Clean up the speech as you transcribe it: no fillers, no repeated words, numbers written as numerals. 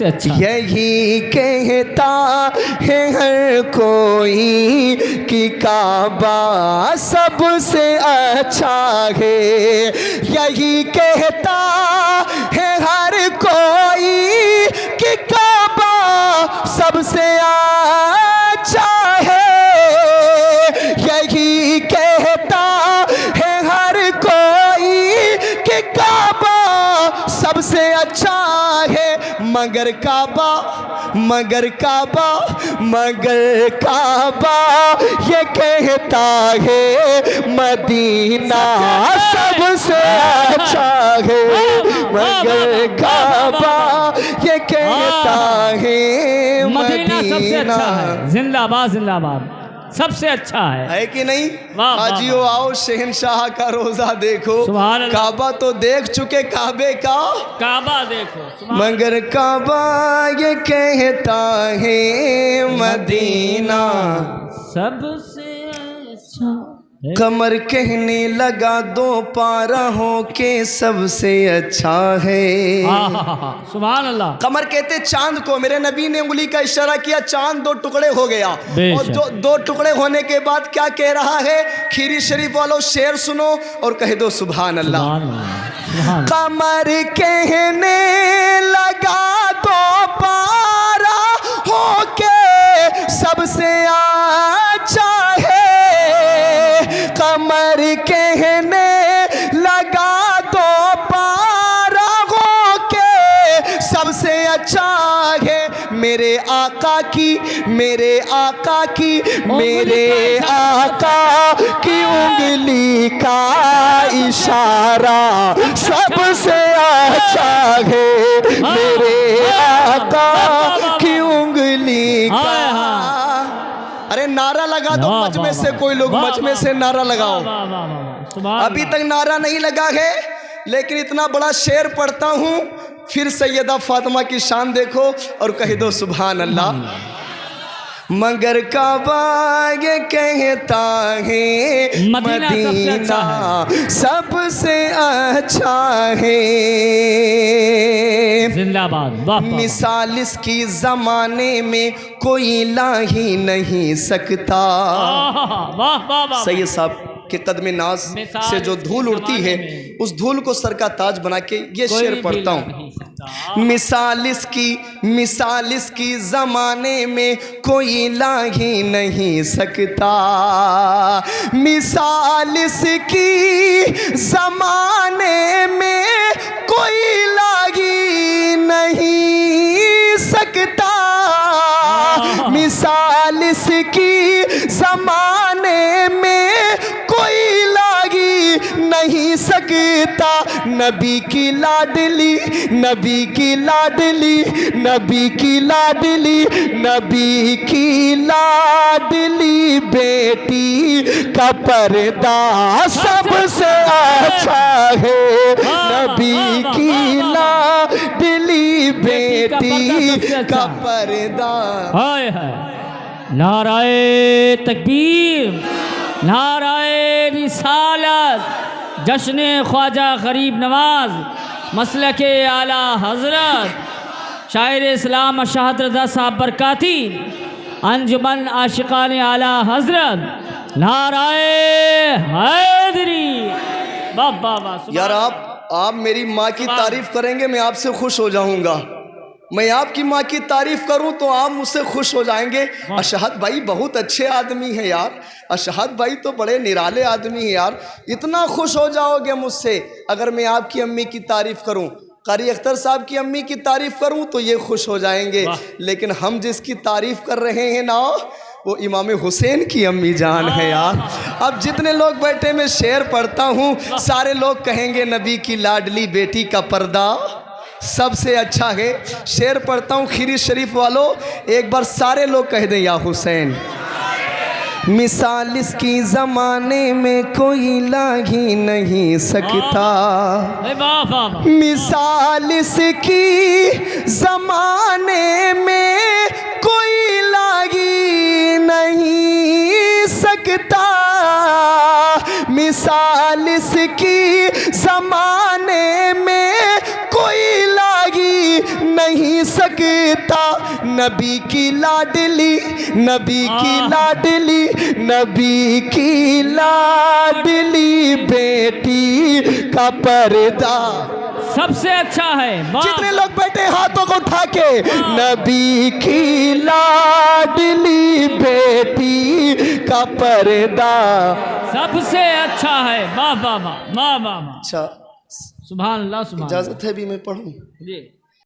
अच्छा। यही कहता है हर कोई कि काबा सबसे अच्छा है। यही कहता है हर कोई कि काबा सबसे अच्छा है। यही कहता है हर कोई कि काबा सबसे अच्छा है। मगर काबा ये कहता है मदीना सबसे अच्छा है। मगर काबा ये कहता है मदीना सबसे अच्छा है। जिंदाबाद जिंदाबाद, सबसे अच्छा है कि नहीं? वाह, वाह, हाजियो आओ शहनशाह का रोजा देखो। सुभान अल्लाह। काबा तो देख चुके काबे का, काबा देखो। मगर काबा ये कहता है मदीना सबसे अच्छा। कमर कहने लगा दो पाराहों के सबसे अच्छा है। सुभान अल्लाह। कमर कहते चांद को, मेरे नबी ने उंगली का इशारा किया, चांद दो टुकड़े हो गया। और दो टुकड़े होने के बाद क्या कह रहा है? खीरी शरीफ वालों शेर सुनो और कह दो सुभान अल्लाह। कमर कहने लगा दो पाराहों के सबसे अच्छा है। कमर कहने लगा दो पाराहों के सबसे अच्छा है। मेरे आका की उंगली का इशारा सबसे अच्छा है। मेरे आका की उंगली का। अरे नारा लगा दो मजमे से, कोई लोग मजमे से नारा लगाओ। अभी तक नारा नहीं लगा है, लेकिन इतना बड़ा शेर पढ़ता हूँ। फिर सैयदा फातिमा की शान देखो और कह दो सुभान अल्लाह। मगर काबा ये कहता है मदीना सबसे अच्छा है। जिंदाबाद। मिसाल इसकी जमाने में कोई ला ही नहीं सकता। सैयद साहब के कदम नाज से जो धूल उड़ती है, उस धूल को सर का ताज बना के ये शेर पढ़ता हूँ। मिसाल इसकी जमाने में कोई ला ही नहीं सकता। मिसाल इसकी जमाने में कोई ला ही नहीं सकता। मिसाल इसकी जमाने में कोई लागी नहीं सकता। नबी की लाडली बेटी का पर्दा सबसे अच्छा है। नबी की लाडली बेटी का पर्दा। नाराए तकबीर, नाराए रिसालत, जश्न ख्वाजा गरीब नवाज, मसलके आला हजरत शायर इस्लाम शहादत रज़ा साहब बरकाती, अंजुमन आशिकान आला हजरत, नाराए हैदरी। बाबा यार आप मेरी माँ की तारीफ करेंगे, मैं आपसे खुश हो जाऊंगा। मैं आपकी माँ की तारीफ करूं तो आप मुझसे खुश हो जाएंगे। अशहद भाई बहुत अच्छे आदमी हैं यार, अशहद भाई तो बड़े निराले आदमी हैं यार। इतना खुश हो जाओगे मुझसे अगर मैं आपकी अम्मी की तारीफ करूं, कारी अख्तर साहब की अम्मी की तारीफ करूं तो ये खुश हो जाएंगे। लेकिन हम जिसकी तारीफ कर रहे हैं ना, वो इमाम हुसैन की अम्मी जान है यार। अब जितने लोग बैठे मैं शेर पढ़ता हूँ, सारे लोग कहेंगे नबी की लाडली बेटी का पर्दा सबसे अच्छा है। शेर पढ़ता हूँ खीरी शरीफ वालों, एक बार सारे लोग कह दें या हुसैन। मिसाल इसकी ज़माने में कोई ला ही नहीं सकता। मिसाल इसकी ज़माने में कोई ला ही नहीं सकता। मिसाल इसकी ज़माने में कोई लागी नहीं सकता, नबी की लाडली, नबी की लाडली, नबी की लाडली बेटी का पर्दा। सबसे अच्छा है। वाह। जितने लोग बैठे हाथों को उठा के, नबी की लाडली बेटी का पर्दा सबसे अच्छा है। वाह वाह वाह वाह वाह वाह। अच्छा, सुभान अल्लाह सुभान अल्लाह। इजाजत है भी मैं पढ़ूं? जी।